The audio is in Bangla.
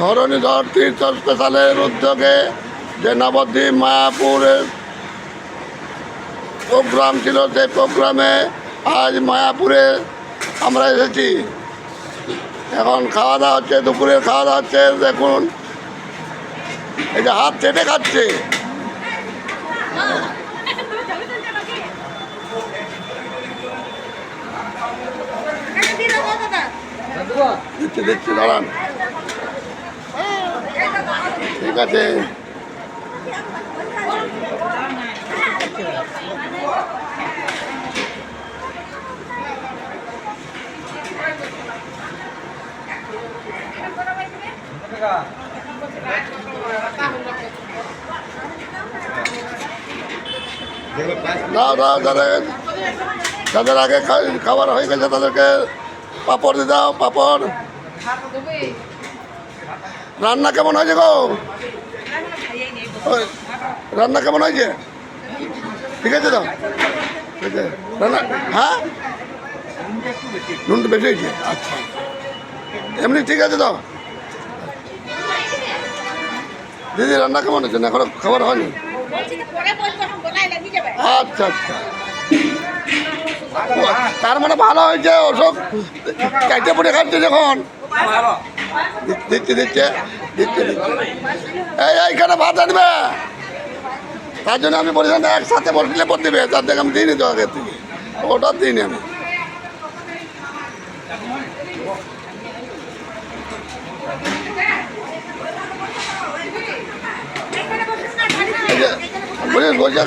ধরণীধর তীর্থ স্পেশালের উদ্যোগে যে নবদ্বীপ মায়াপুরের প্রোগ্রাম ছিল, সেই প্রোগ্রামে আজ মায়াপুরে আমরা এসেছি। এখন খাওয়া দাওয়া হচ্ছে, দুপুরের খাওয়া দাওয়া হচ্ছে। দেখুন এই যে হাত চেটে খাচ্ছে। দিচ্ছি দিচ্ছি, দাঁড়ান। ঠিক আছে, দাও দাও, যাদের আগে খাবার হয়ে গেছে তাদেরকে পাঁপড় দিয়ে দাও। পাঁপড়। রান্না কেমন হয়েছে গো? রান্না কেমন হয়েছে? ঠিক আছে তো? ঠিক আছে রান্না। হ্যাঁ, নুনটা বেশি হয়েছে। আচ্ছা, এমনি ঠিক আছে তো? দিদি রান্না কেমন হয়েছে? না এখনো খাবার হয়নি? আচ্ছা আচ্ছা, তার মানে ভালো হয়েছে। ওসব চারটে পড়ে খাচ্ছে যখন। দিচ্ছে দিচ্ছে দিচ্ছে দিচ্ছে। এইখানে ভাত আনবে, তার জন্য আমি বলছিলাম একসাথে বসলে পর দেবে। তার থেকে আমি দিইনি তো আগে থেকে, ওটা দিইনি আমি। বলছি